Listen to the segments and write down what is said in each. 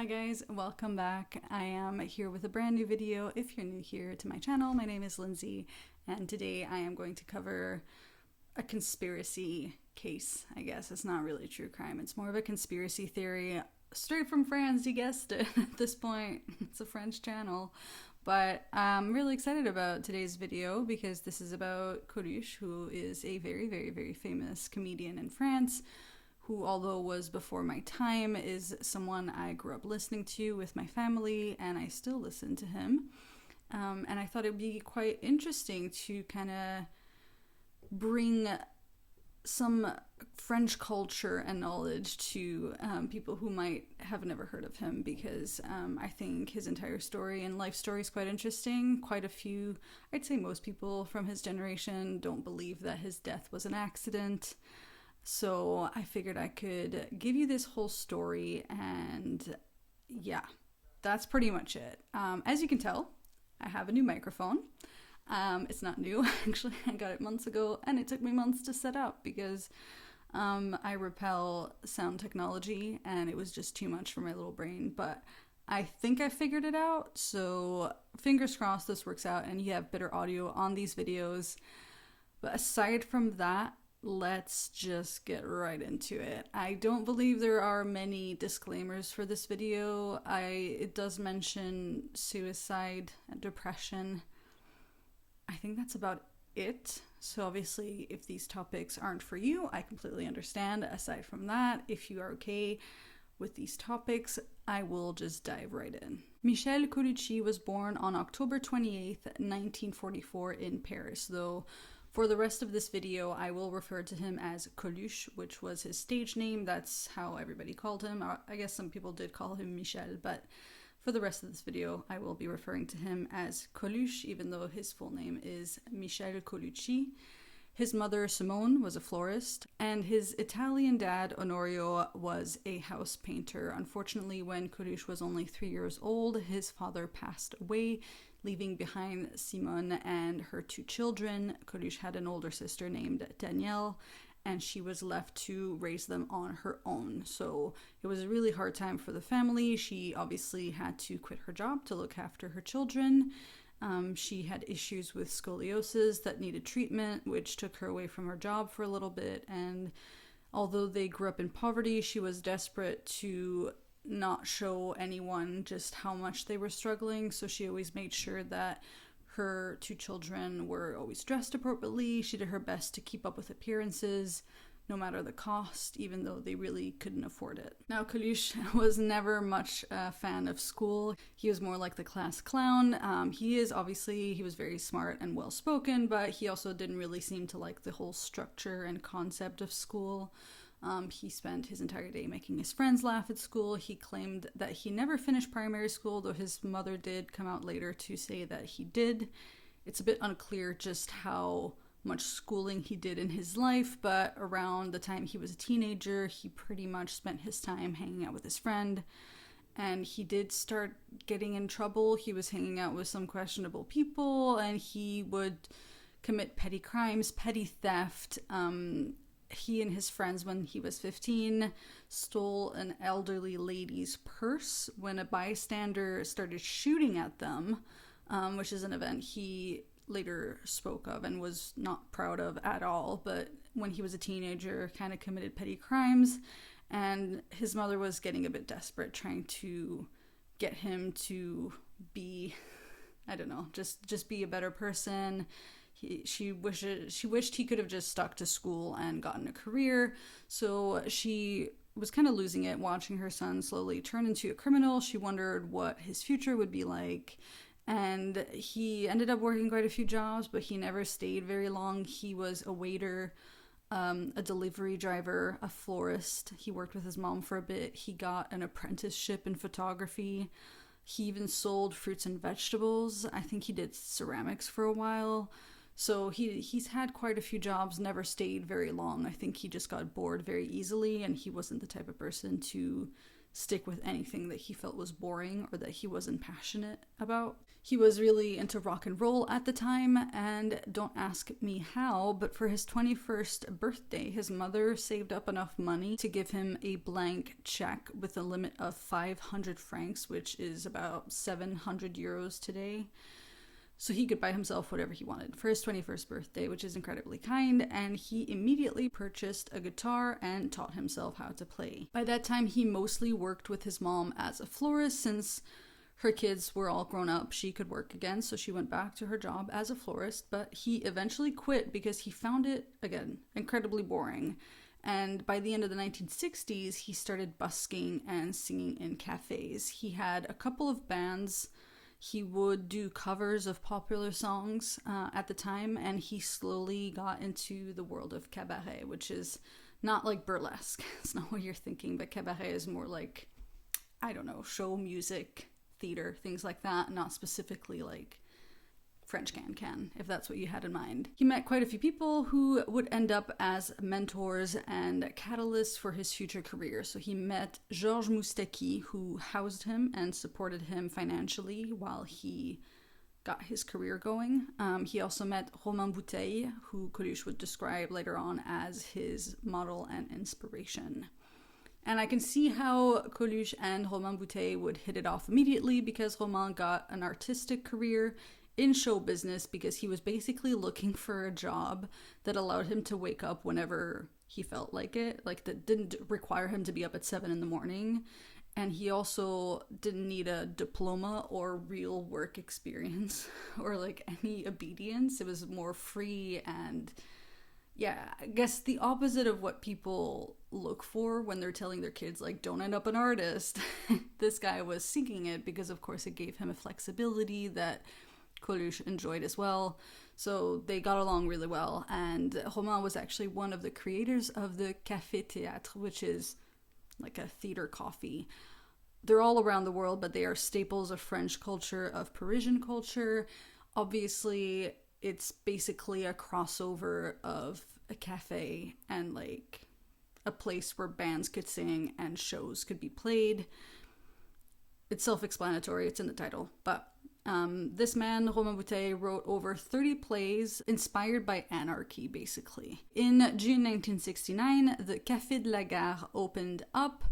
Hi guys, welcome back. I am here with a brand new video. If you're new here to my channel, my name is Lindsay, and today I am going to cover a conspiracy case, I guess. It's not really true crime, it's more of a conspiracy theory straight from France, you guessed it at this point. It's a French channel. But I'm really excited about today's video because this is about Coluche, who is a very famous comedian in France, who, although was before my time, is someone I grew up listening to with my family, and I still listen to him. And I thought it would be quite interesting to kind of bring some French culture and knowledge to people who might have never heard of him, because I think his entire story and life story is quite interesting. Quite a few, I'd say most people from his generation don't believe that his death was an accident. So I figured I could give you this whole story, and yeah, that's pretty much it. As you can tell, I have a new microphone. It's not new, actually. I got it months ago, and it took me months to set up because I repel sound technology, and it was just too much for my little brain. But I think I figured it out, so fingers crossed this works out and you have better audio on these videos. But aside from that, let's just get right into it. I don't believe there are many disclaimers for this video. It does mention suicide and depression. I think that's about it. So obviously, if these topics aren't for you, I completely understand. Aside from that, if you are okay with these topics, I will just dive right in. Michel Coluche was born on October 28th, 1944 in Paris, though for the rest of this video, I will refer to him as Coluche, which was his stage name. That's how everybody called him. I guess some people did call him Michel, but for the rest of this video, I will be referring to him as Coluche, even though his full name is Michel Colucci. His mother, Simone, was a florist, and his Italian dad, Onorio, was a house painter. Unfortunately, when Coluche was only 3 years old, his father passed away, leaving behind Simone and her 2 children. Coluche had an older sister named Danielle, and she was left to raise them on her own. So it was a really hard time for the family. She obviously had to quit her job to look after her children. She had issues with scoliosis that needed treatment, which took her away from her job for a little bit. And although they grew up in poverty, she was desperate to not show anyone just how much they were struggling. So she always made sure that her 2 children were always dressed appropriately. She did her best to keep up with appearances, no matter the cost, even though they really couldn't afford it. Now, Coluche was never much a fan of school. He was more like the class clown. He was very smart and well-spoken, but he also didn't really seem to like the whole structure and concept of school. He spent his entire day making his friends laugh at school. He claimed that he never finished primary school, though his mother did come out later to say that he did. It's a bit unclear just how much schooling he did in his life, but around the time he was a teenager, he pretty much spent his time hanging out with his friend, and he did start getting in trouble. He was hanging out with some questionable people, and he would commit petty crimes, petty theft. He and his friends, when he was 15, stole an elderly lady's purse when a bystander started shooting at them, which is an event he later spoke of and was not proud of at all. But when he was a teenager, kind of committed petty crimes, and his mother was getting a bit desperate, trying to get him to be, I don't know, just be a better person. She wished he could have just stuck to school and gotten a career. So she was kind of losing it, watching her son slowly turn into a criminal. She wondered what his future would be like. And he ended up working quite a few jobs, but he never stayed very long. He was a waiter, a delivery driver, a florist. He worked with his mom for a bit. He got an apprenticeship in photography. He even sold fruits and vegetables. I think he did ceramics for a while. So he's had quite a few jobs, never stayed very long. I think he just got bored very easily, and he wasn't the type of person to stick with anything that he felt was boring or that he wasn't passionate about. He was really into rock and roll at the time, and don't ask me how, but for his 21st birthday, his mother saved up enough money to give him a blank check with a limit of 500 francs, which is about 700 euros today. So he could buy himself whatever he wanted for his 21st birthday, which is incredibly kind, and he immediately purchased a guitar and taught himself how to play. By that time, he mostly worked with his mom as a florist. Since her kids were all grown up, she could work again, so she went back to her job as a florist, but he eventually quit because he found it, again, incredibly boring. And by the end of the 1960s, he started busking and singing in cafes. He had a couple of bands. He would do covers of popular songs at the time, and he slowly got into the world of cabaret, which is not like burlesque. It's not what you're thinking, but cabaret is more like, I don't know, show music, theater, things like that, not specifically like French can, if that's what you had in mind. He met quite a few people who would end up as mentors and catalysts for his future career. So he met Georges Moustaki, who housed him and supported him financially while he got his career going. He also met Romain Bouteille, who Coluche would describe later on as his model and inspiration. And I can see how Coluche and Romain Bouteille would hit it off immediately, because Romain got an artistic career in show business because he was basically looking for a job that allowed him to wake up whenever he felt like it, like that didn't require him to be up at 7 a.m. And he also didn't need a diploma or real work experience or like any obedience. It was more free and, yeah, I guess the opposite of what people look for when they're telling their kids, like, don't end up an artist. This guy was seeking it because, of course, it gave him a flexibility that Coluche enjoyed as well. So they got along really well. And Romain was actually one of the creators of the Café Théâtre, which is like a theater coffee. They're all around the world, but they are staples of French culture, of Parisian culture. Obviously, it's basically a crossover of a cafe and like a place where bands could sing and shows could be played. It's self-explanatory, it's in the title, but this man, Romain Bouteille, wrote over 30 plays inspired by anarchy, basically. In June 1969, the Café de la Gare opened up,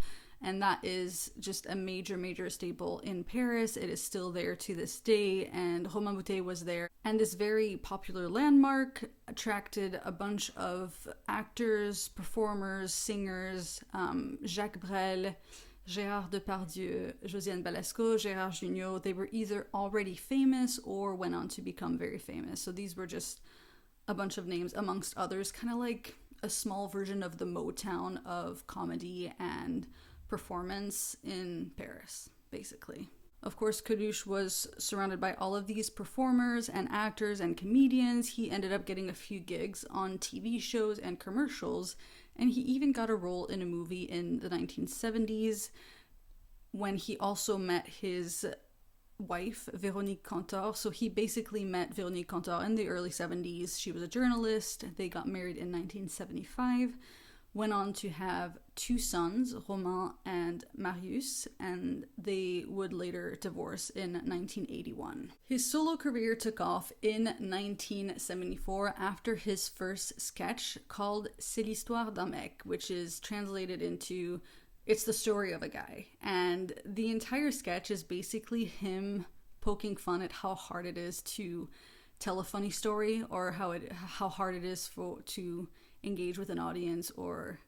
and that is just a major staple in Paris. It is still there to this day, and Romain Bouteille was there. And this very popular landmark attracted a bunch of actors, performers, singers, Jacques Brel, Gérard Depardieu, Josiane Balasco, Gérard Jugnot. They were either already famous or went on to become very famous. So these were just a bunch of names amongst others, kind of like a small version of the Motown of comedy and performance in Paris, basically. Of course, Coluche was surrounded by all of these performers and actors and comedians. He ended up getting a few gigs on TV shows and commercials, and he even got a role in a movie in the 1970s when he also met his wife, Véronique Cantor. So he basically met Véronique Cantor in the early 70s. She was a journalist. They got married in 1975. Went on to have two sons, Romain and Marius, and they would later divorce in 1981. His solo career took off in 1974 after his first sketch called C'est l'histoire d'un mec, which is translated into it's the story of a guy. And the entire sketch is basically him poking fun at how hard it is to tell a funny story, or how hard it is to engage with an audience or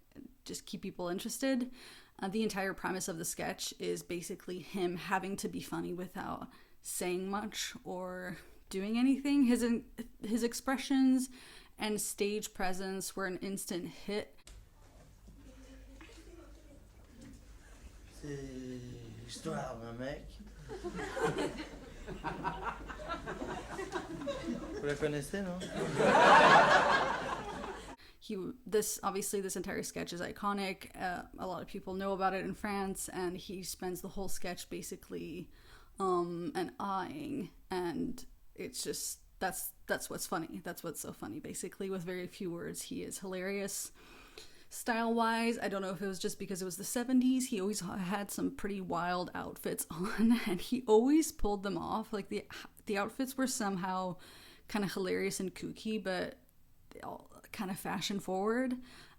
just keep people interested. The entire premise of the sketch is basically him having to be funny without saying much or doing anything. His expressions and stage presence were an instant hit. C'est l'histoire d'un mec. Vous la connaissez, non? This entire sketch is iconic. A lot of people know about it in France, and he spends the whole sketch basically and eyeing, and it's just that's what's funny. That's what's so funny. Basically, with very few words, he is hilarious. Style-wise, I don't know if it was just because it was the 70s. He always had some pretty wild outfits on, and he always pulled them off. Like the outfits were somehow kind of hilarious and kooky, but all kind of fashion forward.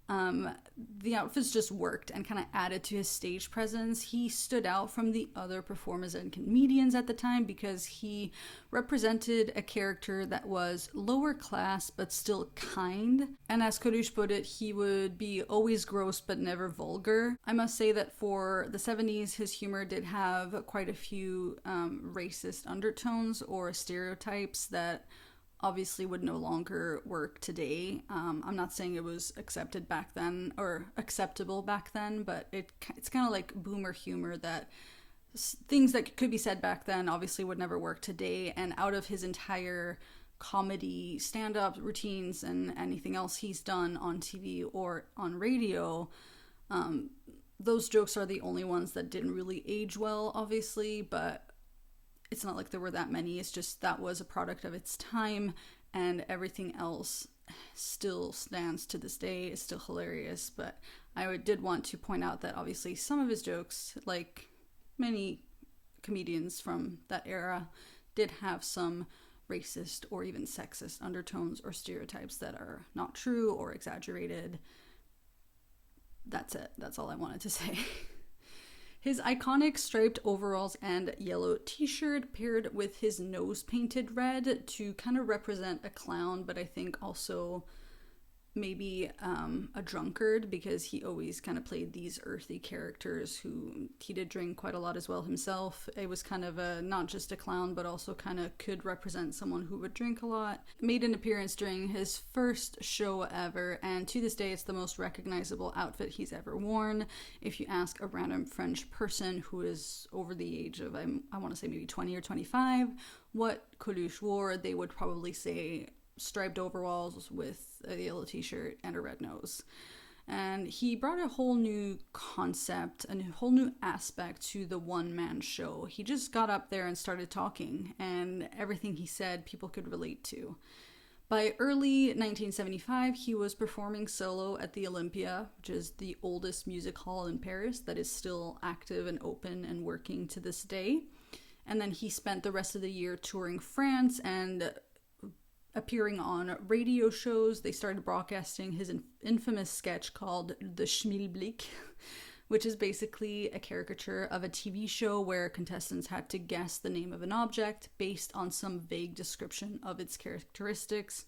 The outfits just worked and kind of added to his stage presence. He stood out from the other performers and comedians at the time because he represented a character that was lower class but still kind. And as Coluche put it, he would be always gross but never vulgar. I must say that for the 70s, his humor did have quite a few racist undertones or stereotypes that obviously would no longer work today. I'm not saying it was accepted back then or acceptable back then, but it's kind of like boomer humor that things that could be said back then obviously would never work today. And out of his entire comedy stand-up routines and anything else he's done on TV or on radio, those jokes are the only ones that didn't really age well, obviously, but it's not like there were that many. It's just that was a product of its time, and everything else still stands to this day. It's still hilarious, but I did want to point out that obviously some of his jokes, like many comedians from that era, did have some racist or even sexist undertones or stereotypes that are not true or exaggerated. That's it. That's all I wanted to say. His iconic striped overalls and yellow t-shirt paired with his nose painted red to kind of represent a clown, but I think also maybe a drunkard, because he always kind of played these earthy characters who he did drink quite a lot as well himself. It was kind of not just a clown, but also kind of could represent someone who would drink a lot. Made an appearance during his first show ever, and to this day it's the most recognizable outfit he's ever worn. If you ask a random French person who is over the age of, I want to say maybe 20 or 25, what Coluche wore, they would probably say striped overalls with a yellow t-shirt and a red nose. And he brought a whole new concept and a whole new aspect to the one-man show. He just got up there and started talking, and everything he said people could relate to. By early 1975, he was performing solo at the Olympia, which is the oldest music hall in Paris that is still active and open and working to this day. And then he spent the rest of the year touring France and appearing on radio shows. They started broadcasting his infamous sketch called The Schmilblick, which is basically a caricature of a TV show where contestants had to guess the name of an object based on some vague description of its characteristics.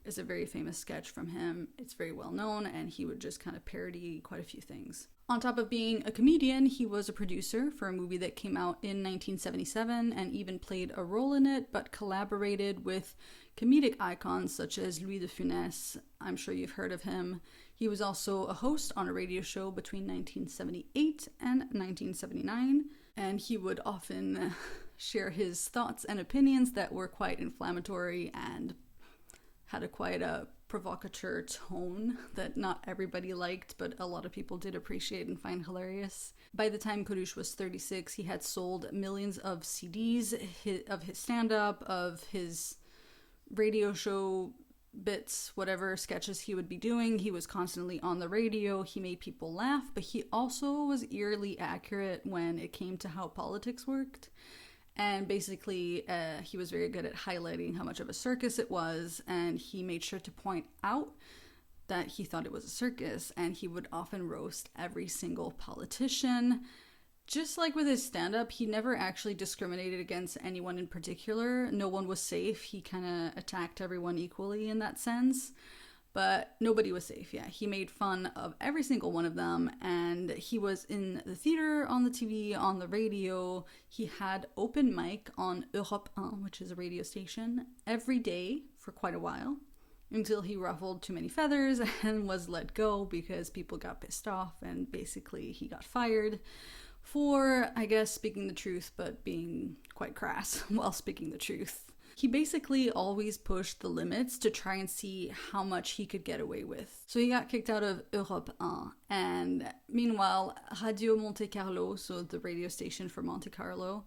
It's a very famous sketch from him. It's very well known, and he would just kind of parody quite a few things. On top of being a comedian, he was a producer for a movie that came out in 1977 and even played a role in it, but collaborated with comedic icons such as Louis de Funès. I'm sure you've heard of him. He was also a host on a radio show between 1978 and 1979, and he would often share his thoughts and opinions that were quite inflammatory and had quite a provocateur tone that not everybody liked, but a lot of people did appreciate and find hilarious. By the time Coluche was 36, he had sold millions of CDs of his stand-up, of his radio show bits, whatever sketches he would be doing. He was constantly on the radio. He made people laugh, but he also was eerily accurate when it came to how politics worked. And basically, he was very good at highlighting how much of a circus it was, and he made sure to point out that he thought it was a circus, and he would often roast every single politician. Just like with his stand-up, he never actually discriminated against anyone in particular. No one was safe. He kind of attacked everyone equally in that sense. But nobody was safe, yeah. He made fun of every single one of them, and he was in the theater, on the TV, on the radio. He had open mic on Europe 1, which is a radio station, every day for quite a while, until he ruffled too many feathers and was let go because people got pissed off, and basically he got fired for, I guess, speaking the truth, but being quite crass while speaking the truth. He basically always pushed the limits to try and see how much he could get away with. So he got kicked out of Europe 1, and meanwhile, Radio Monte Carlo, so the radio station for Monte Carlo,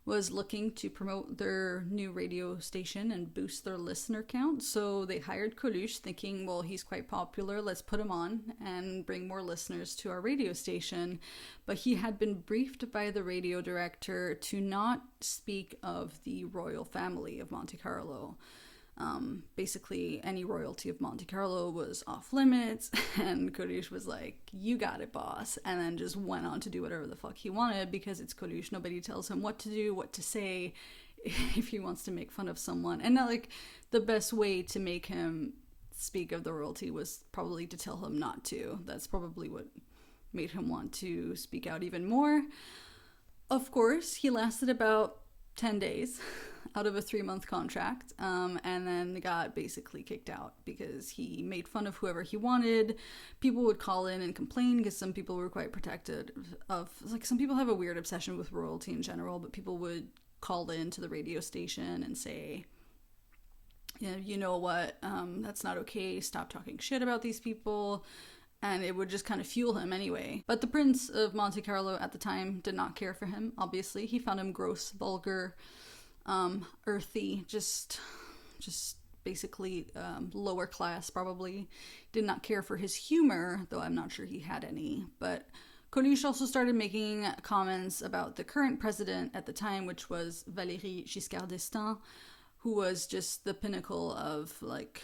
was looking to promote their new radio station and boost their listener count. So they hired Coluche, thinking, well, he's quite popular, let's put him on and bring more listeners to our radio station. But he had been briefed by the radio director to not speak of the royal family of Monte Carlo. Basically, any royalty of Monte Carlo was off limits, and Coluche was like, you got it, boss, and then just went on to do whatever the fuck he wanted, because it's Coluche. Nobody tells him what to do, what to say, if he wants to make fun of someone. And not like the best way to make him speak of the royalty was probably to tell him not to. That's probably what made him want to speak out even more. Of course, he lasted about 10 days out of a 3-month contract, and then got basically kicked out because he made fun of whoever he wanted. People would call in and complain because some people were quite protected of, like, some people have a weird obsession with royalty in general, but people would call in to the radio station and say, you know what, that's not okay, stop talking shit about these people. And it would just kind of fuel him anyway. But the Prince of Monte Carlo at the time did not care for him, obviously. He found him gross, vulgar, earthy, just basically lower class, probably. Did not care for his humor, though I'm not sure he had any. But Coluche also started making comments about the current president at the time, which was Valéry Giscard d'Estaing, who was just the pinnacle of, like,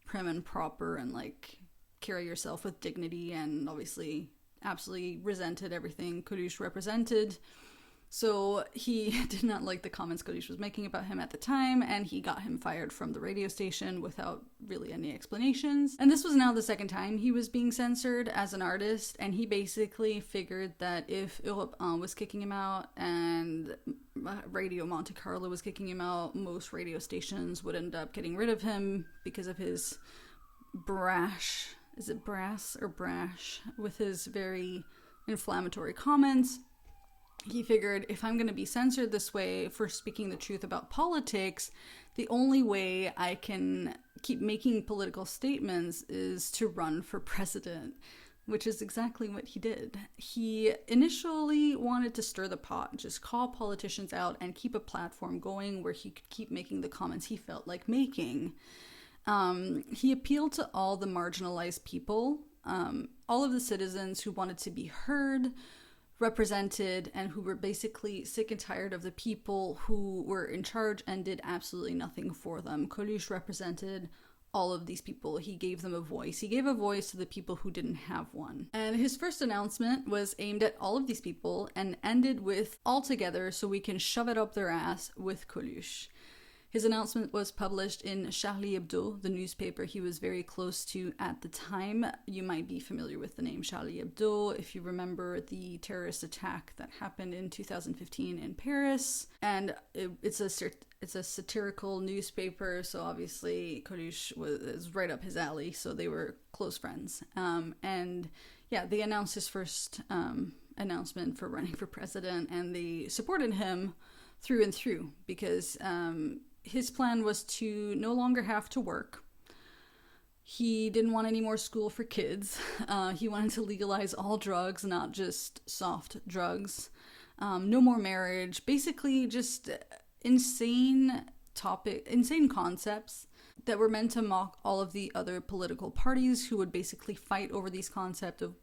prim and proper and, like, carry yourself with dignity, and obviously absolutely resented everything Coluche represented. So he did not like the comments Coluche was making about him at the time, and he got him fired from the radio station without really any explanations. And this was now the second time he was being censored as an artist, and he basically figured that if Europe 1 was kicking him out and Radio Monte Carlo was kicking him out, most radio stations would end up getting rid of him because of his brash, is it brass or brash, with his very inflammatory comments. He figured, if I'm going to be censored this way for speaking the truth about politics, the only way I can keep making political statements is to run for president, which is exactly what he did. He initially wanted to stir the pot, just call politicians out and keep a platform going where he could keep making the comments he felt like making. He appealed to all the marginalized people, all of the citizens who wanted to be heard, represented, and who were basically sick and tired of the people who were in charge and did absolutely nothing for them. Coluche represented all of these people. He gave them a voice. He gave a voice to the people who didn't have one. And his first announcement was aimed at all of these people and ended with "all together so we can shove it up their ass" with Coluche. His announcement was published in Charlie Hebdo, the newspaper he was very close to at the time. You might be familiar with the name Charlie Hebdo if you remember the terrorist attack that happened in 2015 in Paris. And it's a satirical newspaper, so obviously Coluche is right up his alley, so they were close friends. And yeah, they announced his first announcement for running for president, and they supported him through and through because his plan was to no longer have to work. He didn't want any more school for kids. He wanted to legalize all drugs, not just soft drugs. No more marriage. Basically, just insane concepts that were meant to mock all of the other political parties who would basically fight over these concepts of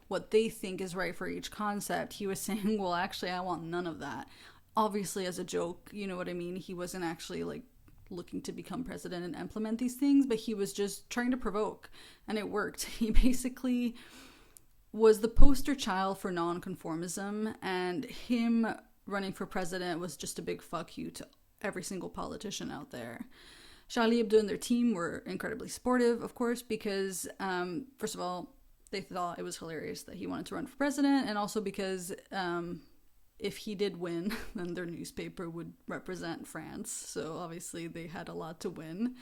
what they think is right for each concept. He was saying, well, actually, I want none of that. Obviously as a joke, you know what I mean? He wasn't actually like looking to become president and implement these things, but he was just trying to provoke, and it worked. He basically was the poster child for nonconformism, and him running for president was just a big fuck you to every single politician out there. Charlie Hebdo and their team were incredibly supportive, of course, because first of all, they thought it was hilarious that he wanted to run for president, and also because if he did win, then their newspaper would represent France. So obviously they had a lot to win.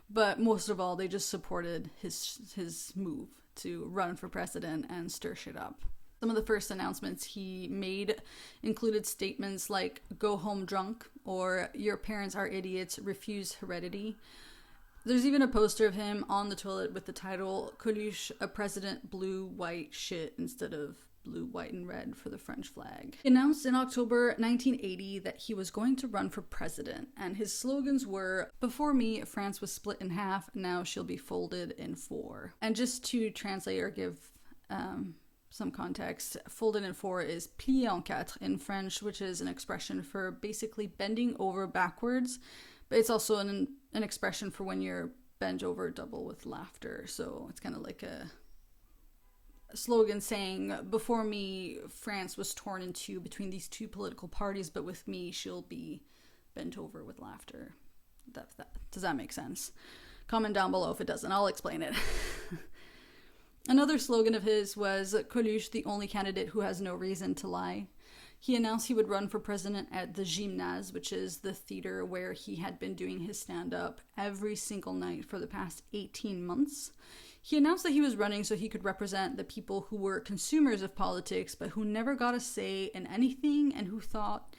But most of all, they just supported his move to run for president and stir shit up. Some of the first announcements he made included statements like "go home drunk" or "your parents are idiots, refuse heredity." There's even a poster of him on the toilet with the title "Coluche, a president blew white shit instead of blue, white, and red for the French flag. He announced in October 1980 that he was going to run for president, and his slogans were, "Before me, France was split in half, now she'll be folded in four." And just to translate or give some context, folded in four is plié en quatre in French, which is an expression for basically bending over backwards, but it's also an expression for when you're bent over double with laughter. So it's kind of like a slogan saying, before me, France was torn in two between these two political parties, but with me, she'll be bent over with laughter. Does that make sense? Comment down below if it doesn't. I'll explain it. Another slogan of his was, "Coluche, the only candidate who has no reason to lie." He announced he would run for president at the Gymnase, which is the theater where he had been doing his stand-up every single night for the past 18 months. He announced that he was running so he could represent the people who were consumers of politics, but who never got a say in anything and who thought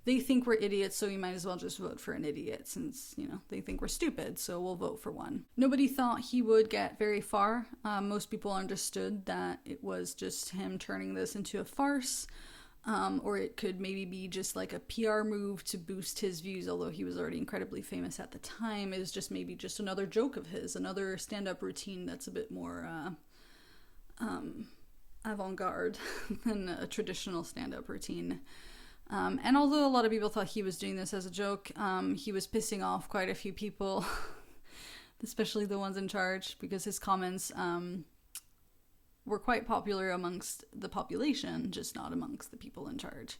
they think we're idiots, so you might as well just vote for an idiot since, they think we're stupid, so we'll vote for one. Nobody thought he would get very far. Most people understood that it was just him turning this into a farce, or it could maybe be just like a PR move to boost his views, although he was already incredibly famous at the time. It was just maybe just another joke of his, another stand-up routine that's a bit more avant-garde than a traditional stand-up routine. And although a lot of people thought he was doing this as a joke, he was pissing off quite a few people, especially the ones in charge, because his comments were quite popular amongst the population, just not amongst the people in charge.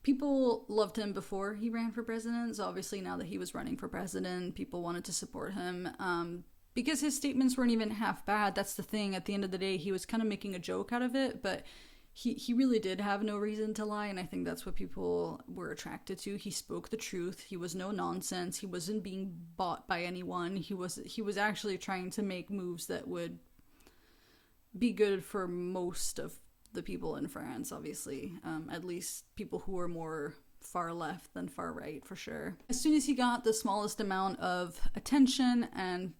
People loved him before he ran for president, so obviously now that he was running for president, people wanted to support him, because his statements weren't even half bad. That's the thing. At the end of the day, he was kind of making a joke out of it, but he really did have no reason to lie, and I think that's what people were attracted to. He spoke the truth. He was no nonsense. He wasn't being bought by anyone. He was actually trying to make moves that would be good for most of the people in France, obviously. At least people who were more far left than far right, for sure. As soon as he got the smallest amount of attention and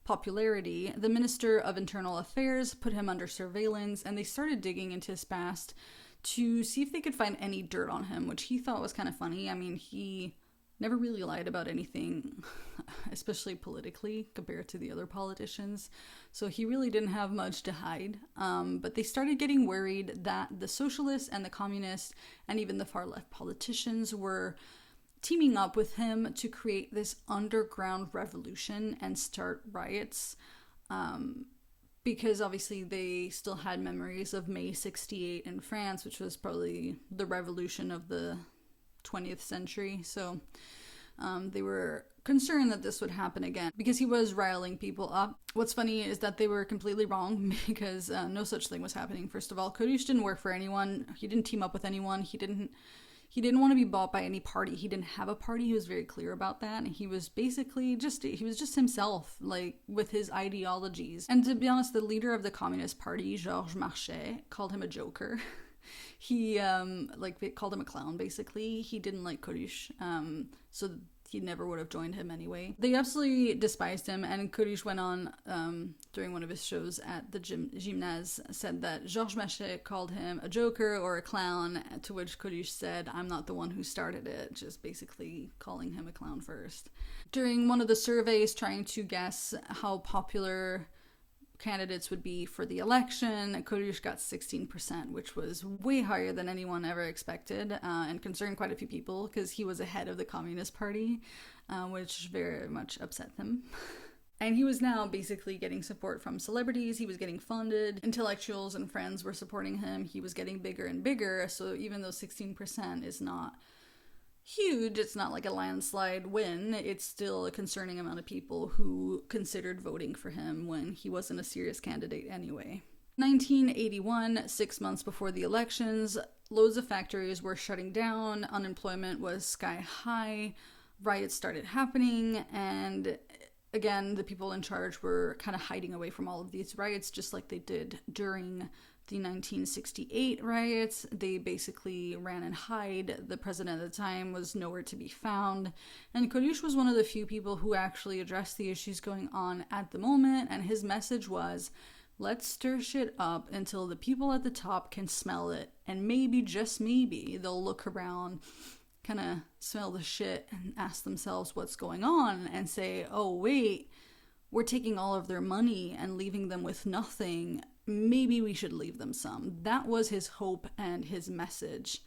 popularity, the Minister of Internal Affairs put him under surveillance, and they started digging into his past to see if they could find any dirt on him, which he thought was kind of funny. I mean, he never really lied about anything, especially politically, compared to the other politicians. So he really didn't have much to hide. But they started getting worried that the socialists and the communists and even the far left politicians were teaming up with him to create this underground revolution and start riots. Because obviously they still had memories of May 68 in France, which was probably the revolution of the 20th century. So they were concerned that this would happen again because he was riling people up. What's funny is that they were completely wrong because no such thing was happening. First of all, Coluche didn't work for anyone. He didn't team up with anyone. He didn't want to be bought by any party. He didn't have a party. He was very clear about that. And he was basically just himself, like, with his ideologies. And to be honest, the leader of the Communist Party, Georges Marchais, called him a joker. He, called him a clown, basically. He didn't like Coluche, so he never would have joined him anyway. They absolutely despised him, and Coluche went on, during one of his shows at the Gymnase, said that Georges Marchais called him a joker or a clown, to which Coluche said, "I'm not the one who started it," just basically calling him a clown first. During one of the surveys trying to guess how popular candidates would be for the election, Coluche got 16%, which was way higher than anyone ever expected, and concerned quite a few people because he was ahead of the Communist Party, which very much upset them. And he was now basically getting support from celebrities. He was getting funded. Intellectuals and friends were supporting him. He was getting bigger and bigger, so even though 16% is not huge, it's not like a landslide win, it's still a concerning amount of people who considered voting for him when he wasn't a serious candidate anyway. 1981, 6 months before the elections, loads of factories were shutting down, unemployment was sky high, riots started happening, and again, the people in charge were kind of hiding away from all of these riots, just like they did during the 1968 riots. They basically ran and hide. The president at the time was nowhere to be found. And Coluche was one of the few people who actually addressed the issues going on at the moment. And his message was, let's stir shit up until the people at the top can smell it, and maybe, just maybe, they'll look around, kind of smell the shit and ask themselves what's going on and say, oh wait, we're taking all of their money and leaving them with nothing. Maybe we should leave them some. That was his hope and his message.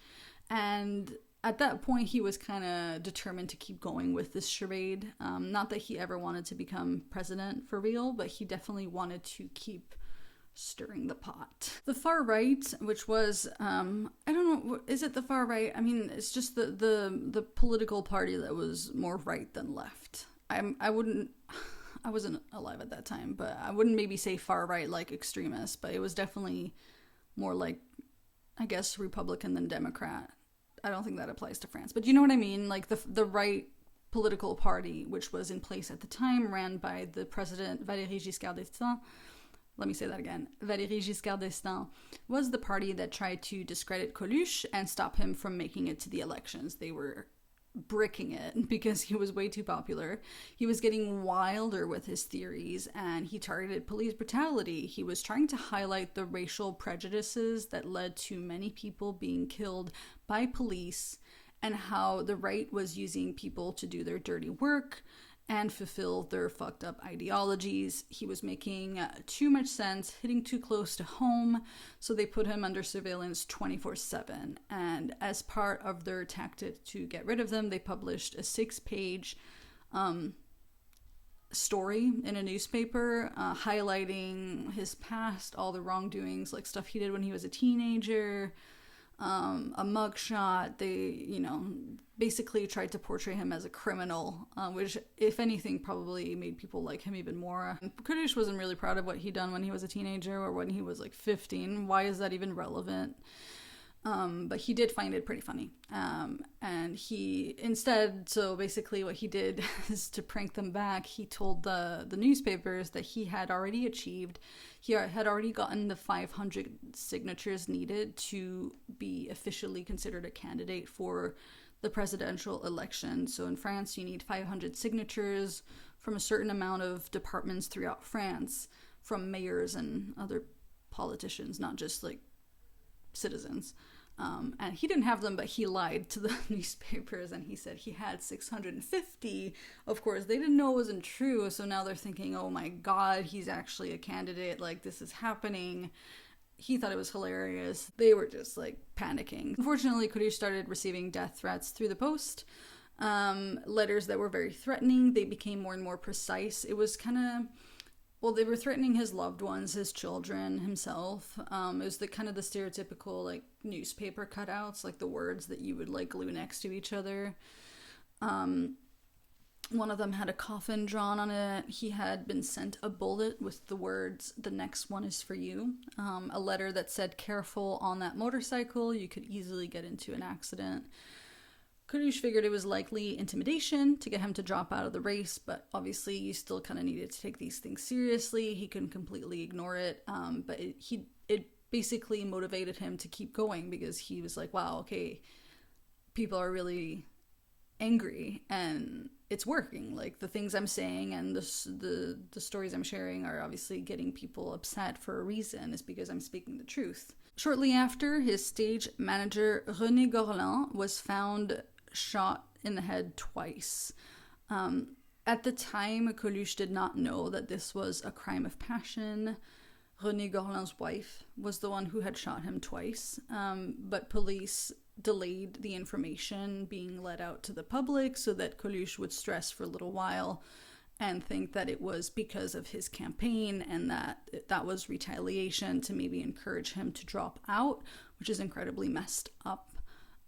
And at that point, he was kind of determined to keep going with this charade. Not that he ever wanted to become president for real, but he definitely wanted to keep stirring the pot. The far right, which was, I don't know, is it the far right? I mean, it's just the political party that was more right than left. I wasn't alive at that time, but I wouldn't maybe say far right like extremist, but it was definitely more like, I guess, Republican than Democrat. I don't think that applies to France, but you know what I mean? Like the right political party, which was in place at the time, ran by the president Valéry Giscard d'Estaing. Let me say that again. Valéry Giscard d'Estaing was the party that tried to discredit Coluche and stop him from making it to the elections. They were bricking it because he was way too popular. He was getting wilder with his theories, and he targeted police brutality. He was trying to highlight the racial prejudices that led to many people being killed by police, and how the right was using people to do their dirty work and fulfill their fucked up ideologies. He was making too much sense, hitting too close to home, so they put him under surveillance 24/7. And as part of their tactic to get rid of them, they published a 6-page story in a newspaper highlighting his past, all the wrongdoings, like stuff he did when he was a teenager, a mugshot. They, basically tried to portray him as a criminal, which, if anything, probably made people like him even more. Coluche wasn't really proud of what he'd done when he was a teenager or when he was like 15. Why is that even relevant? But he did find it pretty funny. And he instead, so basically what he did is to prank them back. He told the newspapers that he had already achieved, he had already gotten the 500 signatures needed to be officially considered a candidate for the presidential election. So in France, you need 500 signatures from a certain amount of departments throughout France, from mayors and other politicians, not just like citizens. And he didn't have them, but he lied to the newspapers and he said he had 650. Of course, they didn't know it wasn't true, so now they're thinking, oh my god, he's actually a candidate, like this is happening. He thought it was hilarious. They were just like panicking. Unfortunately, Coluche started receiving death threats through the post. Letters that were very threatening. They became more and more precise. It was kind of, well, they were threatening his loved ones, his children, himself. It was the kind of the stereotypical like newspaper cutouts, like the words that you would like glue next to each other. One of them had a coffin drawn on it. He had been sent a bullet with the words, "The next one is for you." A letter that said, "Careful on that motorcycle, you could easily get into an accident." Coluche figured it was likely intimidation to get him to drop out of the race, but obviously you still kind of needed to take these things seriously. He couldn't completely ignore it, but it basically motivated him to keep going, because he was like, wow, okay, people are really angry and it's working. Like the things I'm saying and the stories I'm sharing are obviously getting people upset for a reason. It's because I'm speaking the truth. Shortly after, his stage manager René Gorlin was found shot in the head twice. At the time, Coluche did not know that this was a crime of passion. René Gorlin's wife was the one who had shot him twice, but police delayed the information being let out to the public so that Coluche would stress for a little while and think that it was because of his campaign and that was retaliation to maybe encourage him to drop out, which is incredibly messed up.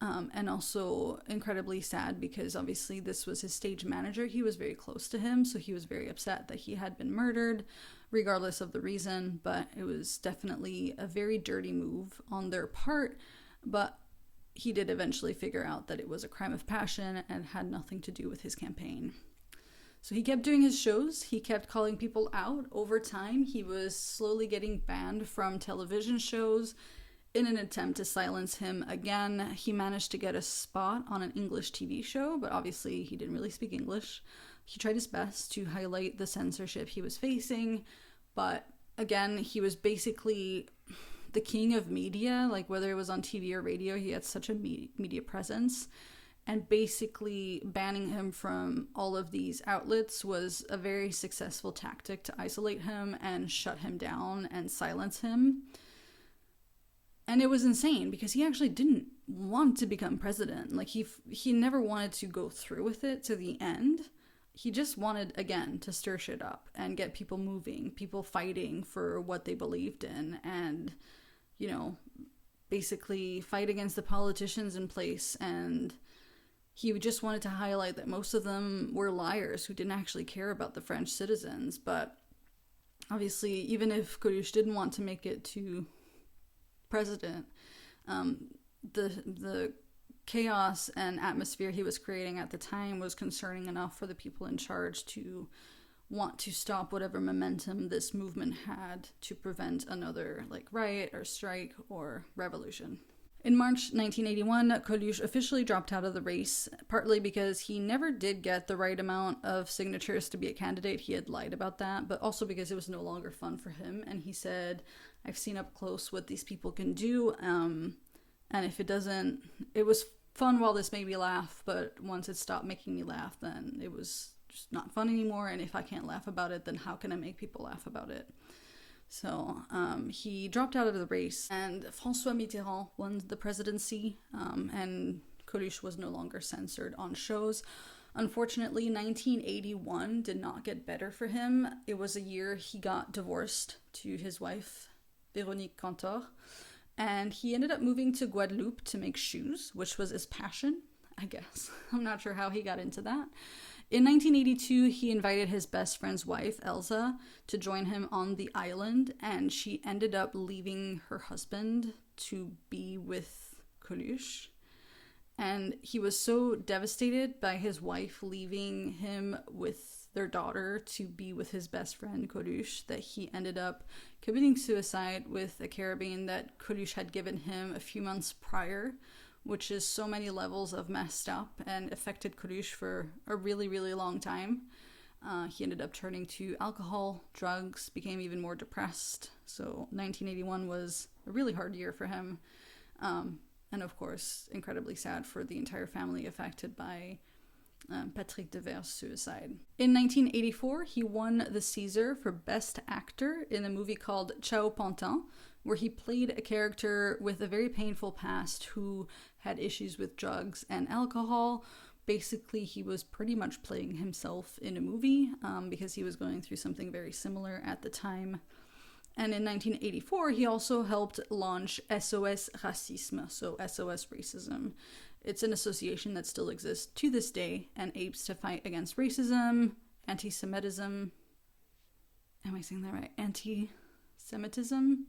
And also incredibly sad, because obviously this was his stage manager. He was very close to him, so he was very upset that he had been murdered, regardless of the reason. But it was definitely a very dirty move on their part. But he did eventually figure out that it was a crime of passion and had nothing to do with his campaign. So he kept doing his shows. He kept calling people out. Over time, he was slowly getting banned from television shows. In an attempt to silence him again, he managed to get a spot on an English TV show, but obviously he didn't really speak English. He tried his best to highlight the censorship he was facing, but again, he was basically the king of media, like whether it was on TV or radio, he had such a media presence. And basically banning him from all of these outlets was a very successful tactic to isolate him and shut him down and silence him. And it was insane because he actually didn't want to become president. Like he never wanted to go through with it to the end. He just wanted, again, to stir shit up and get people moving, people fighting for what they believed in, and, you know, basically fight against the politicians in place. And he just wanted to highlight that most of them were liars who didn't actually care about the French citizens. But obviously, even if Coluche didn't want to make it to president, the chaos and atmosphere he was creating at the time was concerning enough for the people in charge to want to stop whatever momentum this movement had to prevent another like riot or strike or revolution. In March 1981, Coluche officially dropped out of the race, partly because he never did get the right amount of signatures to be a candidate. He had lied about that, but also because it was no longer fun for him. And he said, I've seen up close what these people can do, and if it doesn't, it was fun while this made me laugh, but once it stopped making me laugh, then it was just not fun anymore. And if I can't laugh about it, then how can I make people laugh about it? So he dropped out of the race, and François Mitterrand won the presidency, and Coluche was no longer censored on shows. Unfortunately, 1981 did not get better for him. It was a year he got divorced to his wife, Véronique Cantor, and he ended up moving to Guadeloupe to make shoes, which was his passion, I guess. I'm not sure how he got into that. In 1982, he invited his best friend's wife, Elsa, to join him on the island, and she ended up leaving her husband to be with Coluche. And he was so devastated by his wife leaving him with their daughter to be with his best friend, Coluche, that he ended up committing suicide with a carabine that Coluche had given him a few months prior, which is so many levels of messed up and affected Coluche for a really, really long time. He ended up turning to alcohol, drugs, became even more depressed. So 1981 was a really hard year for him. And of course, incredibly sad for the entire family affected by Patrick Dever's suicide. In 1984, he won the César for Best Actor in a movie called Ciao Pantin, where he played a character with a very painful past who had issues with drugs and alcohol. Basically, he was pretty much playing himself in a movie because he was going through something very similar at the time. And in 1984, he also helped launch SOS Racisme, so SOS Racism. It's an association that still exists to this day and aims to fight against racism, anti-Semitism. Am I saying that right? Anti-Semitism?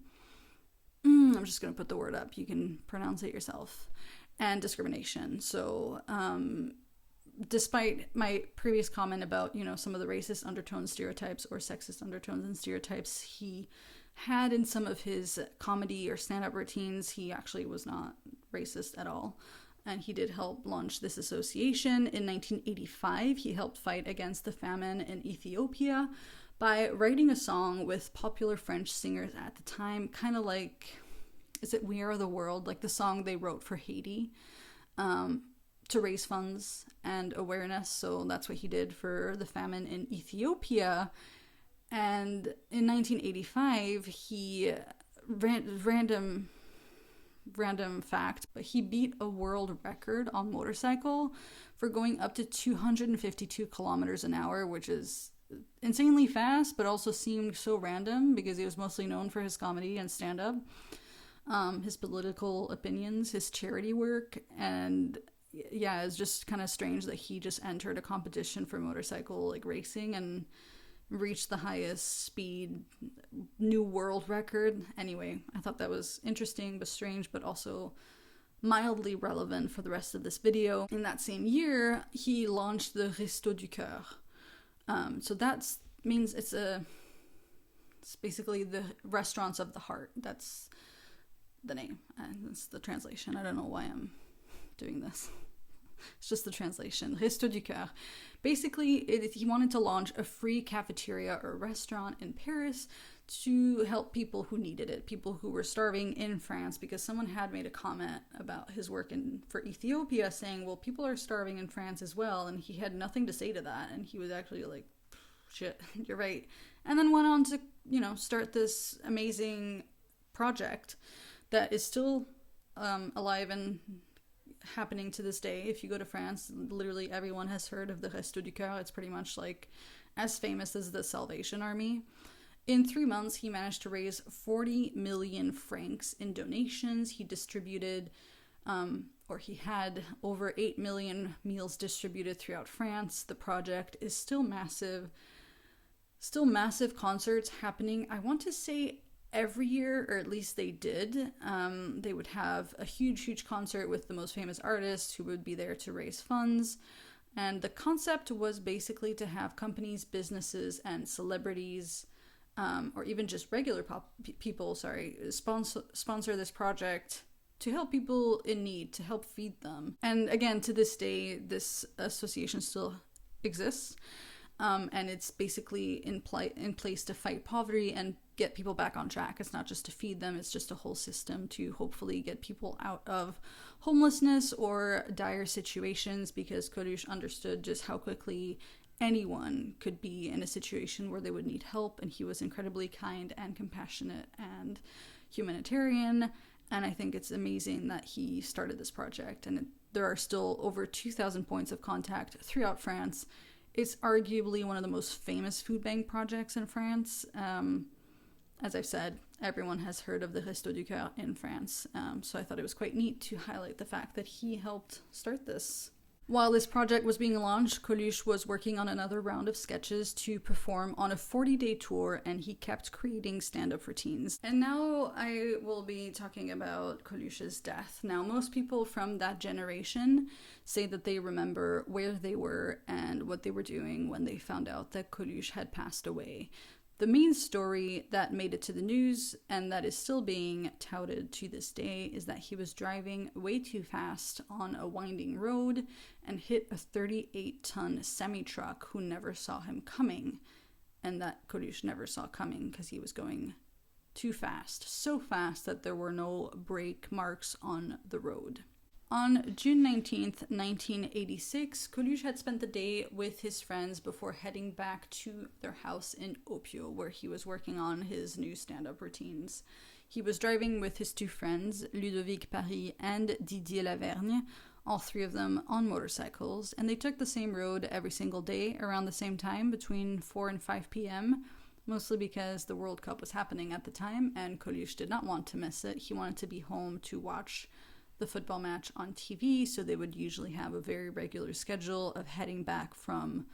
I'm just going to put the word up. You can pronounce it yourself. And discrimination. So, despite my previous comment about, some of the racist undertones, stereotypes, or sexist undertones and stereotypes he had in some of his comedy or stand-up routines, he actually was not racist at all. And he did help launch this association. In 1985, he helped fight against the famine in Ethiopia by writing a song with popular French singers at the time, kind of like, is it We Are the World, like the song they wrote for Haiti, to raise funds and awareness. So that's what he did for the famine in Ethiopia. And in 1985, he, random fact, but he beat a world record on motorcycle for going up to 252 kilometers an hour, which is insanely fast, but also seemed so random because he was mostly known for his comedy and stand-up, his political opinions, his charity work, and yeah, it's just kind of strange that he just entered a competition for motorcycle like racing and reached the highest speed new world record. Anyway, I thought that was interesting but strange, but also mildly relevant for the rest of this video. In that same year, he launched the Resto du Cœur. So that means it's basically the restaurants of the heart. That's the name. That's the translation. I don't know why I'm doing this. It's just the translation. Resto du Cœur. Basically, he wanted to launch a free cafeteria or restaurant in Paris to help people who needed it, people who were starving in France, because someone had made a comment about his work for Ethiopia saying, well, people are starving in France as well, and he had nothing to say to that, and he was actually like, shit, you're right. And then went on to, start this amazing project that is still alive and happening to this day. If you go to France, literally everyone has heard of the Resto du Coeur. It's pretty much like as famous as the Salvation Army. In 3 months, he managed to raise 40 million francs in donations. He distributed, he had over 8 million meals distributed throughout France. The project is still massive concerts happening. I want to say every year, or at least they did. They would have a huge concert with the most famous artists who would be there to raise funds. And the concept was basically to have companies, businesses, and celebrities, or even just regular people, sponsor this project to help people in need, to help feed them. And again, to this day, this association still exists. And it's basically in place to fight poverty and get people back on track. It's not just to feed them, it's just a whole system to hopefully get people out of homelessness or dire situations, because Coluche understood just how quickly anyone could be in a situation where they would need help, and he was incredibly kind and compassionate and humanitarian. And I think it's amazing that he started this project, and there are still over 2,000 points of contact throughout France. It's arguably one of the most famous food bank projects in France. As I've said, everyone has heard of the Resto du Coeur in France, so I thought it was quite neat to highlight the fact that he helped start this. While this project was being launched, Coluche was working on another round of sketches to perform on a 40-day tour, and he kept creating stand-up routines. And now I will be talking about Coluche's death. Now, most people from that generation say that they remember where they were and what they were doing when they found out that Coluche had passed away. The main story that made it to the news, and that is still being touted to this day, is that he was driving way too fast on a winding road and hit a 38-ton semi-truck who never saw him coming, and that Coluche never saw coming because he was going too fast, so fast that there were no brake marks on the road. On June 19th, 1986, Coluche had spent the day with his friends before heading back to their house in Opio, where he was working on his new stand-up routines. He was driving with his two friends, Ludovic Paris and Didier Lavergne, all three of them on motorcycles, and they took the same road every single day around the same time, between 4 and 5 p.m., mostly because the World Cup was happening at the time, and Coluche did not want to miss it. He wanted to be home to watch the football match on TV, so they would usually have a very regular schedule of heading back from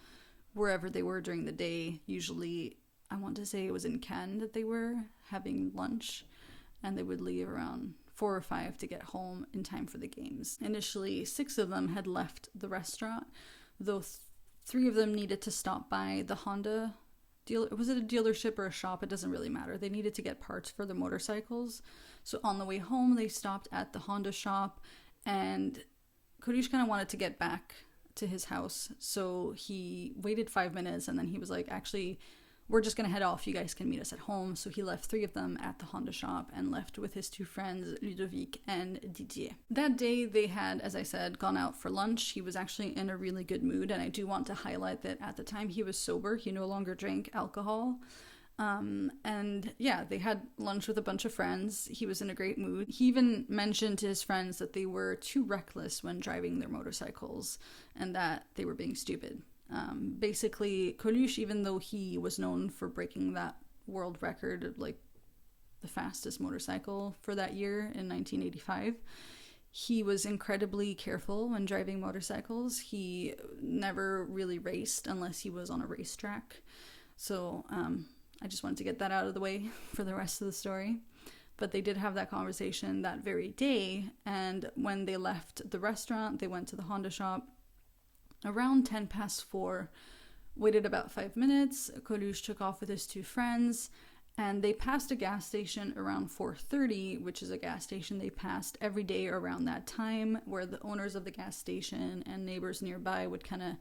wherever they were during the day. Usually, I want to say it was in Cannes that they were having lunch, and they would leave around 4 or 5 to get home in time for the games. Initially, 6 of them had left the restaurant, though 3 of them needed to stop by the Honda dealer. Was it a dealership or a shop? It doesn't really matter. They needed to get parts for the motorcycles. So on the way home, they stopped at the Honda shop, and Coluche kind of wanted to get back to his house. So he waited 5 minutes, and then he was like, actually, we're just going to head off. You guys can meet us at home. So he left 3 of them at the Honda shop and left with his 2 friends, Ludovic and Didier. That day, they had, as I said, gone out for lunch. He was actually in a really good mood, and I do want to highlight that at the time he was sober. He no longer drank alcohol. And yeah, they had lunch with a bunch of friends. He was in a great mood. He even mentioned to his friends that they were too reckless when driving their motorcycles and that they were being stupid. Basically, Coluche, even though he was known for breaking that world record of like the fastest motorcycle for that year in 1985, he was incredibly careful when driving motorcycles. He never really raced unless he was on a racetrack. So, I just wanted to get that out of the way for the rest of the story. But they did have that conversation that very day, and when they left the restaurant, they went to the Honda shop around 4:10, waited about 5 minutes. Coluche took off with his 2 friends, and they passed a gas station around 4:30, which is a gas station they passed every day around that time, where the owners of the gas station and neighbors nearby would kind of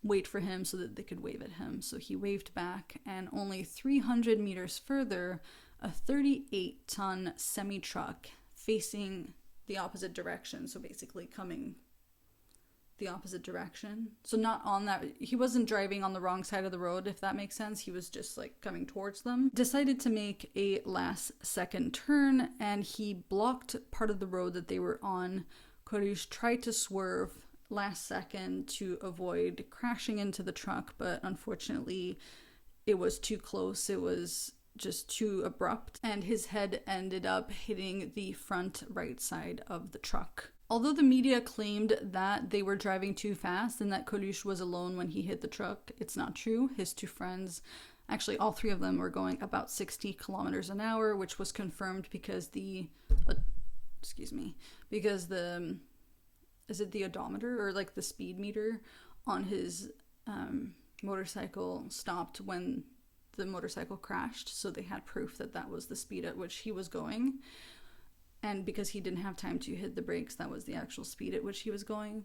wait for him so that they could wave at him. So he waved back, and only 300 meters further, a 38-ton semi-truck facing the opposite direction, so basically coming the opposite direction. So not on that, he wasn't driving on the wrong side of the road, if that makes sense. He was just like coming towards them. Decided to make a last second turn, and he blocked part of the road that they were on. Coluche tried to swerve last second to avoid crashing into the truck, but unfortunately it was too close. It was just too abrupt, and his head ended up hitting the front right side of the truck. Although the media claimed that they were driving too fast and that Coluche was alone when he hit the truck, it's not true. His two friends, actually all three of them, were going about 60 kilometers an hour, which was confirmed because is it the odometer or like the speed meter on his motorcycle stopped when the motorcycle crashed, so they had proof that that was the speed at which he was going. And because he didn't have time to hit the brakes, that was the actual speed at which he was going.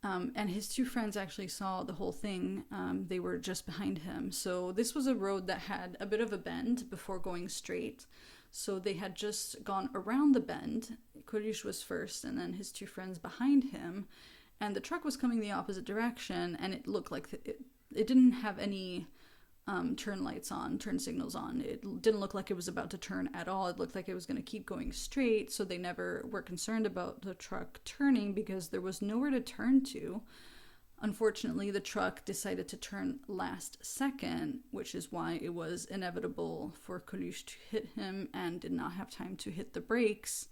And his two friends actually saw the whole thing. They were just behind him. So this was a road that had a bit of a bend before going straight. So they had just gone around the bend. Coluche was first, and then his two friends behind him. And the truck was coming the opposite direction, and it looked like it didn't have any turn signals on. It didn't look like it was about to turn at all. It looked like it was going to keep going straight, so they never were concerned about the truck turning because there was nowhere to turn to. Unfortunately, the truck decided to turn last second, which is why it was inevitable for Coluche to hit him and did not have time to hit the brakes.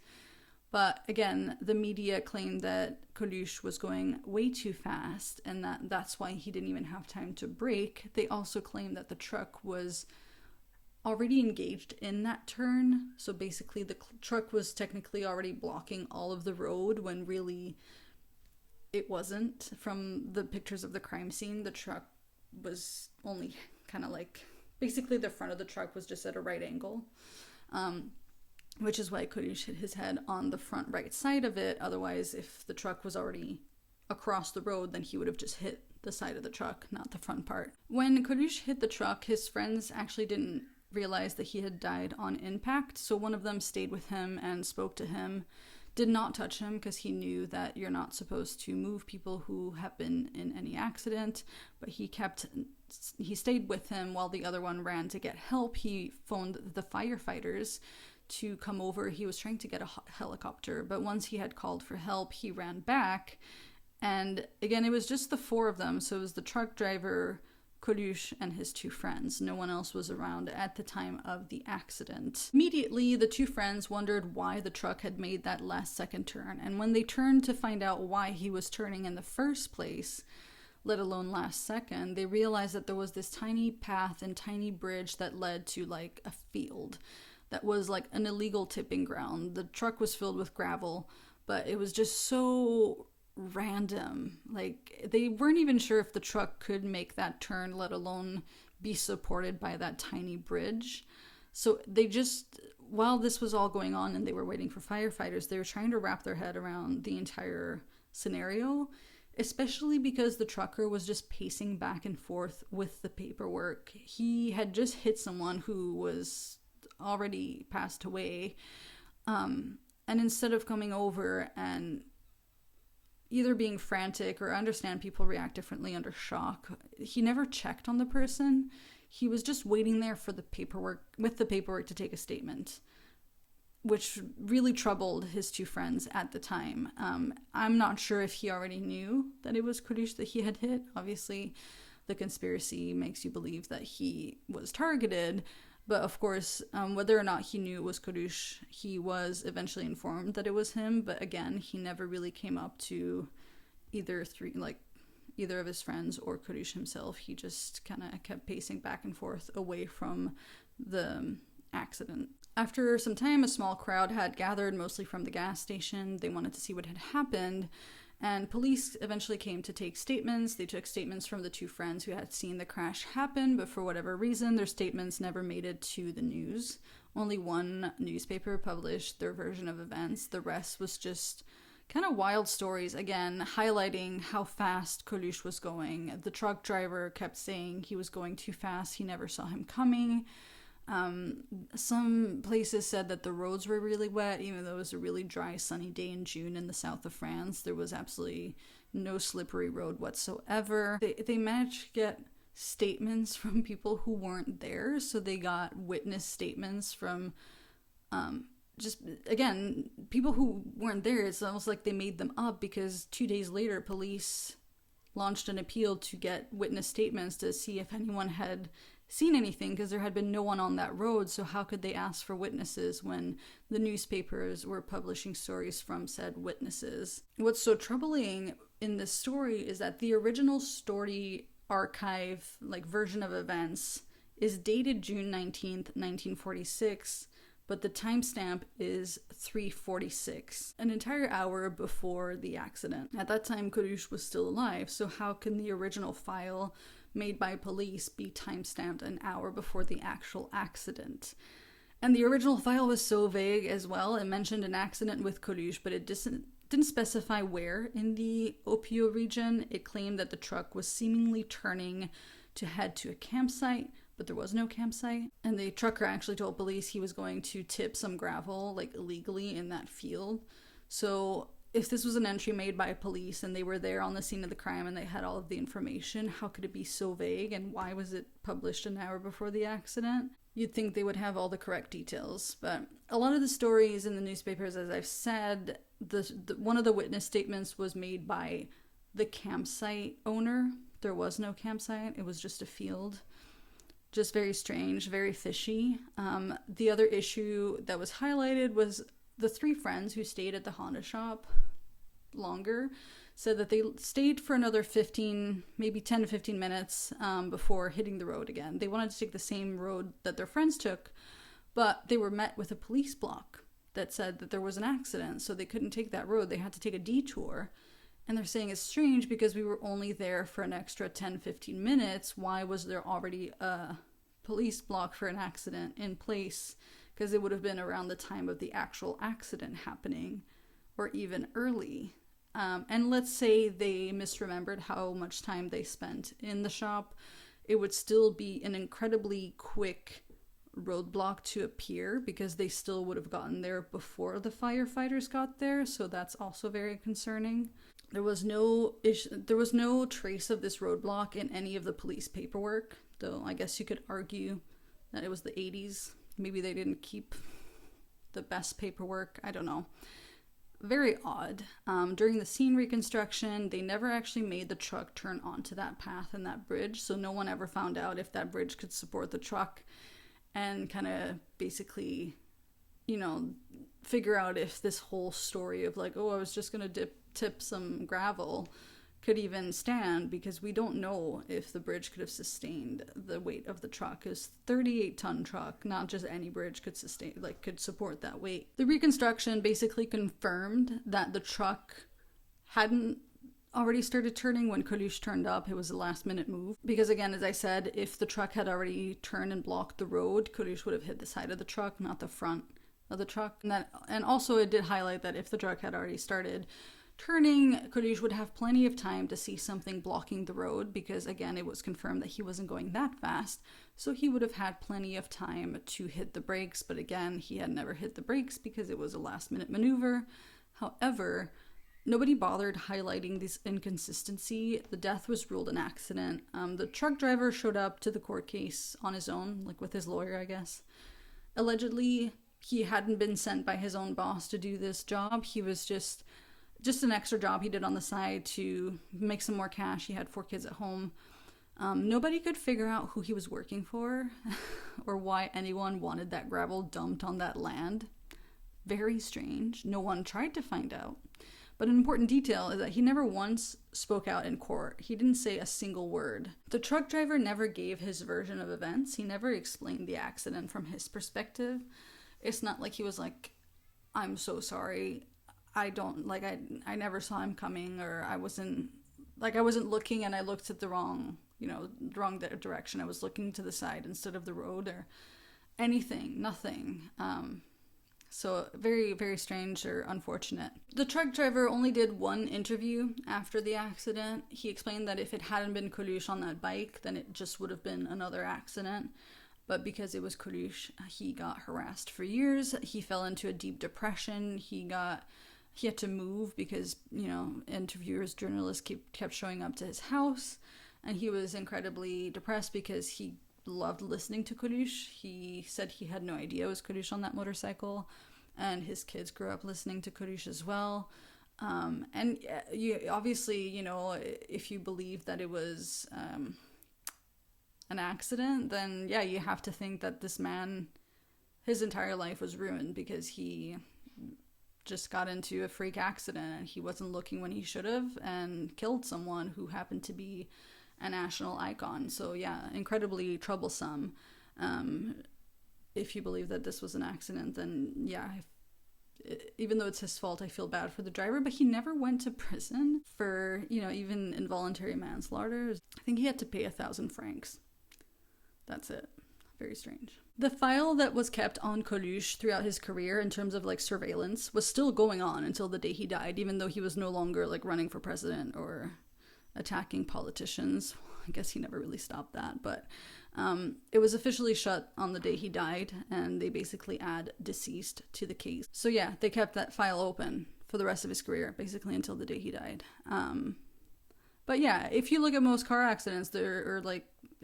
But again, the media claimed that Coluche was going way too fast and that's why he didn't even have time to brake. They also claimed that the truck was already engaged in that turn. So basically the truck was technically already blocking all of the road when really it wasn't. From the pictures of the crime scene, the truck was only kind of like, basically the front of the truck was just at a right angle. Which is why Coluche hit his head on the front right side of it. Otherwise, if the truck was already across the road, then he would have just hit the side of the truck, not the front part. When Coluche hit the truck, his friends actually didn't realize that he had died on impact. So one of them stayed with him and spoke to him, did not touch him because he knew that you're not supposed to move people who have been in any accident. But he stayed with him while the other one ran to get help. He phoned the firefighters to come over. He was trying to get a helicopter, but once he had called for help, he ran back. And again, it was just the four of them. So it was the truck driver, Coluche, and his two friends. No one else was around at the time of the accident. Immediately, the two friends wondered why the truck had made that last second turn. And when they turned to find out why he was turning in the first place, let alone last second, they realized that there was this tiny path and tiny bridge that led to like a field that was like an illegal tipping ground. The truck was filled with gravel, but it was just so random. Like, they weren't even sure if the truck could make that turn, let alone be supported by that tiny bridge. So they just, while this was all going on and they were waiting for firefighters, they were trying to wrap their head around the entire scenario, especially because the trucker was just pacing back and forth with the paperwork. He had just hit someone who was already passed away, and instead of coming over and either being frantic, or understand people react differently under shock, he never checked on the person. He was just waiting there for the paperwork to take a statement, which really troubled his two friends at the time. I'm not sure if he already knew that it was Coluche that he had hit. Obviously, the conspiracy makes you believe that he was targeted. But of course, whether or not he knew it was Coluche, he was eventually informed that it was him. But again, he never really came up to either of his friends or Coluche himself. He just kind of kept pacing back and forth away from the accident. After some time, a small crowd had gathered, mostly from the gas station. They wanted to see what had happened. And police eventually came to take statements. They took statements from the two friends who had seen the crash happen, but for whatever reason, their statements never made it to the news. Only one newspaper published their version of events. The rest was just Kind of wild stories, again, highlighting how fast Coluche was going. The truck driver kept saying he was going too fast, he never saw him coming. Some places said that the roads were really wet, even though it was a really dry, sunny day in June in the south of France. There was absolutely no slippery road whatsoever. They managed to get statements from people who weren't there, so they got witness statements from just, again, people who weren't there. It's almost like they made them up, because 2 days later police launched an appeal to get witness statements to see if anyone had seen anything, because there had been no one on that road. So how could they ask for witnesses when the newspapers were publishing stories from said witnesses? What's so troubling in this story is that the original story archive, like, version of events is dated June 19th, 1946, but the timestamp is 3:46, an entire hour before the accident. At that time, Coluche was still alive, so how can the original file made by police be timestamped an hour before the actual accident? And the original file was so vague as well. It mentioned an accident with Coluche, but it didn't specify where in the Opio region. It claimed that the truck was seemingly turning to head to a campsite, but there was no campsite. And the trucker actually told police he was going to tip some gravel, like, illegally in that field. So if this was an entry made by police and they were there on the scene of the crime and they had all of the information, how could it be so vague, and why was it published an hour before the accident? You'd think they would have all the correct details, but a lot of the stories in the newspapers, as I've said, one of the witness statements was made by the campsite owner. There was no campsite, it was just a field. Just very strange, very fishy. The other issue that was highlighted was the three friends who stayed at the Honda shop longer said that they stayed for another 15, maybe 10 to 15 minutes before hitting the road again. They wanted to take the same road that their friends took, but they were met with a police block that said that there was an accident, so they couldn't take that road. They had to take a detour. And they're saying it's strange because we were only there for an extra 10, 15 minutes. Why was there already a police block for an accident in place? Because it would have been around the time of the actual accident happening, or even early. And let's say they misremembered how much time they spent in the shop. It would still be an incredibly quick roadblock to appear, because they still would have gotten there before the firefighters got there. So that's also very concerning. There was no trace of this roadblock in any of the police paperwork, though I guess you could argue that it was the 80s. Maybe they didn't keep the best paperwork. I don't know. Very odd. During the scene reconstruction, they never actually made the truck turn onto that path and that bridge, so no one ever found out if that bridge could support the truck, and kind of basically, figure out if this whole story of like, oh, I was just going to tip some gravel could even stand, because we don't know if the bridge could have sustained the weight of the truck. It's 38-ton truck, not just any bridge could support that weight. The reconstruction basically confirmed that the truck hadn't already started turning when Coluche turned up. It was a last minute move, because again, as I said, if the truck had already turned and blocked the road, Coluche would have hit the side of the truck, not the front of the truck. And also it did highlight that if the truck had already started turning, Coluche would have plenty of time to see something blocking the road, because again, it was confirmed that he wasn't going that fast, so he would have had plenty of time to hit the brakes. But again, he had never hit the brakes because it was a last minute maneuver. However, nobody bothered highlighting this inconsistency. The death was ruled an accident. The truck driver showed up to the court case on his own, like with his lawyer, I guess. Allegedly, he hadn't been sent by his own boss to do this job. He was just an extra job he did on the side to make some more cash. He had 4 kids at home. Nobody could figure out who he was working for or why anyone wanted that gravel dumped on that land. Very strange. No one tried to find out. But an important detail is that he never once spoke out in court. He didn't say a single word. The truck driver never gave his version of events. He never explained the accident from his perspective. It's not like he was like, I'm so sorry, I never saw him coming, or I wasn't looking and I looked at the wrong direction. I was looking to the side instead of the road, or anything, nothing. So very, very strange or unfortunate. The truck driver only did one interview after the accident. He explained that if it hadn't been Coluche on that bike, then it just would have been another accident. But because it was Coluche, he got harassed for years. He fell into a deep depression. He had to move because, interviewers, journalists kept showing up to his house. And he was incredibly depressed because he loved listening to Coluche. He said he had no idea it was Coluche on that motorcycle, and his kids grew up listening to Coluche as well. And you obviously, if you believe that it was an accident, then yeah, you have to think that this man, his entire life was ruined because he just got into a freak accident and he wasn't looking when he should have and killed someone who happened to be a national icon. So yeah, incredibly troublesome. If you believe that this was an accident, then yeah, even though it's his fault, I feel bad for the driver, but he never went to prison for, even involuntary manslaughter. I think he had to pay 1,000 francs. That's it. Very strange. The file that was kept on Coluche throughout his career in terms of surveillance was still going on until the day he died, even though he was no longer running for president or attacking politicians. I guess he never really stopped that, but it was officially shut on the day he died, and they basically add deceased to the case. So yeah, they kept that file open for the rest of his career, basically until the day he died. But yeah, if you look at most car accidents, or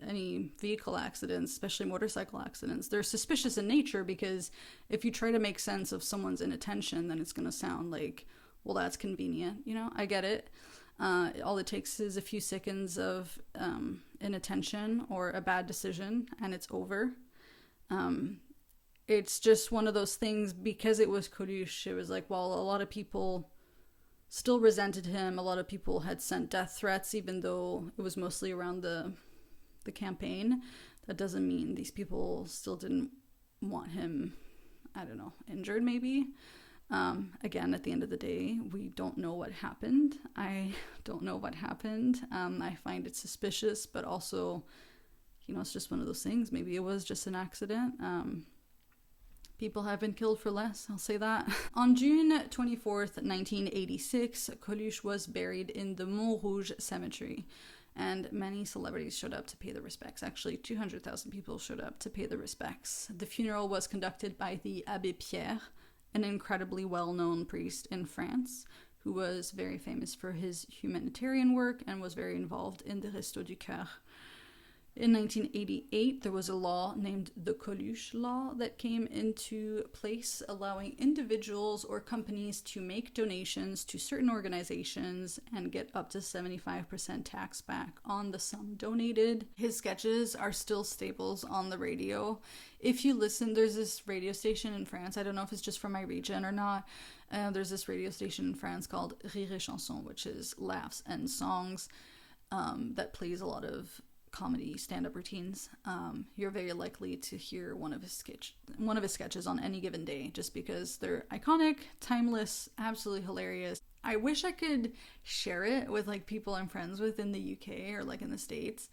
any vehicle accidents, especially motorcycle accidents, they're suspicious in nature because if you try to make sense of someone's inattention, then it's going to sound like, well, that's convenient. I get it. All it takes is a few seconds of inattention or a bad decision, and it's over. It's just one of those things, because it was Coluche, it was a lot of people still resented him. A lot of people had sent death threats, even though it was mostly around the campaign. That doesn't mean these people still didn't want him, I don't know, injured maybe. Again, at the end of the day, we don't know what happened. I don't know what happened. I find it suspicious, but also, it's just one of those things. Maybe it was just an accident. People have been killed for less, I'll say that. On June 24th, 1986, Coluche was buried in the Montrouge Cemetery, and many celebrities showed up to pay the respects. Actually, 200,000 people showed up to pay the respects. The funeral was conducted by the Abbé Pierre, an incredibly well-known priest in France, who was very famous for his humanitarian work and was very involved in the Restos du Cœur. In 1988, there was a law named the Coluche Law that came into place, allowing individuals or companies to make donations to certain organizations and get up to 75% tax back on the sum donated. His sketches are still staples on the radio. If you listen, there's this radio station in France, I don't know if it's just from my region or not, there's this radio station in France called Rire et Chanson, which is laughs and songs, that plays a lot of comedy stand-up routines. You're very likely to hear one of his sketches on any given day, just because they're iconic, timeless, absolutely hilarious. I wish I could share it with people I'm friends with in the UK or in the States,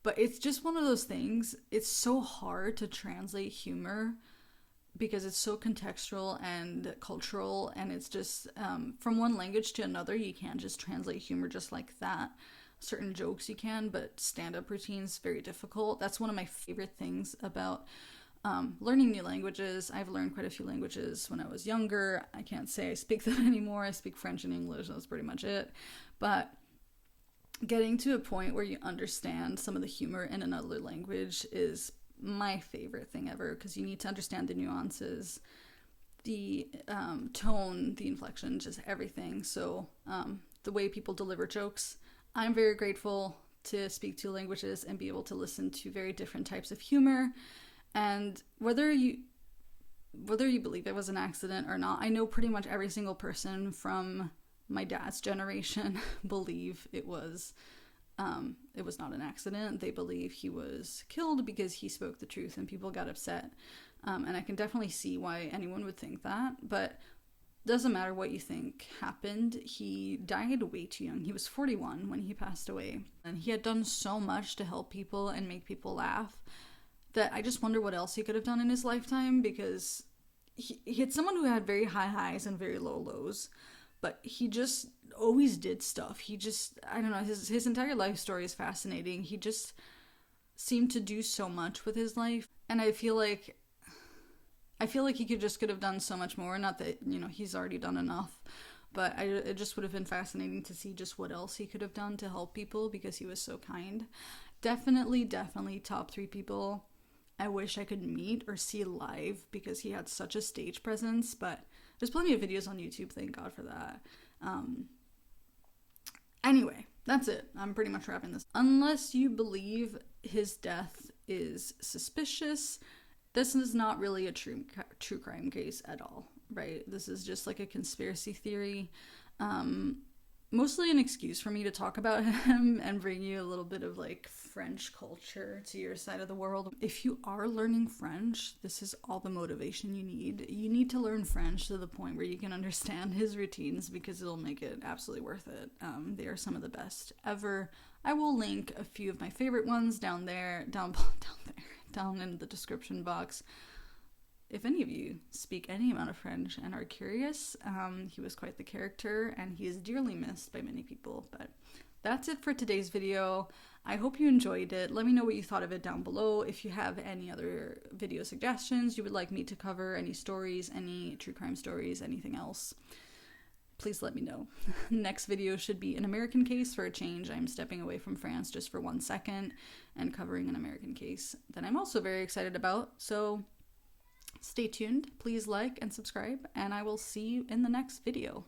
but it's just one of those things. It's so hard to translate humor because it's so contextual and cultural, and it's just from one language to another. You can't just translate humor just like that. Certain jokes you can, but stand-up routines, very difficult. That's one of my favorite things about learning new languages. I've learned quite a few languages when I was younger. I can't say I speak them anymore. I speak French and English, that's pretty much it. But getting to a point where you understand some of the humor in another language is my favorite thing ever, because you need to understand the nuances, the tone, the inflection, just everything. So the way people deliver jokes. I'm very grateful to speak two languages and be able to listen to very different types of humor. And whether you believe it was an accident or not, I know pretty much every single person from my dad's generation believe it was not an accident. They believe he was killed because he spoke the truth and people got upset. And I can definitely see why anyone would think that, but doesn't matter what you think happened. He died way too young. He was 41 when he passed away. And he had done so much to help people and make people laugh that I just wonder what else he could have done in his lifetime, because he had someone who had very high highs and very low lows, but he just always did stuff. He just, I don't know, his entire life story is fascinating. He just seemed to do so much with his life, and I feel like he could have done so much more. Not that, you know, he's already done enough, but it just would have been fascinating to see just what else he could have done to help people, because he was so kind. Definitely top 3 people I wish I could meet or see live, because he had such a stage presence. But there's plenty of videos on YouTube, thank God for that. Anyway, that's it. I'm pretty much wrapping this. Unless you believe his death is suspicious, this is not really a true crime case at all, right? This is just like a conspiracy theory. Mostly an excuse for me to talk about him and bring you a little bit of like French culture to your side of the world. If you are learning French, this is all the motivation you need. You need to learn French to the point where you can understand his routines, because it'll make it absolutely worth it. They are some of the best ever. I will link a few of my favorite ones down in the description box. If any of you speak any amount of French and are curious, he was quite the character, and he is dearly missed by many people. But that's it for today's video. I hope you enjoyed it. Let me know what you thought of it down below. If you have any other video suggestions you would like me to cover, any stories, any true crime stories, anything else, please let me know. Next video should be an American case for a change. I'm stepping away from France just for 1 second and covering an American case that I'm also very excited about. So stay tuned, please like and subscribe, and I will see you in the next video.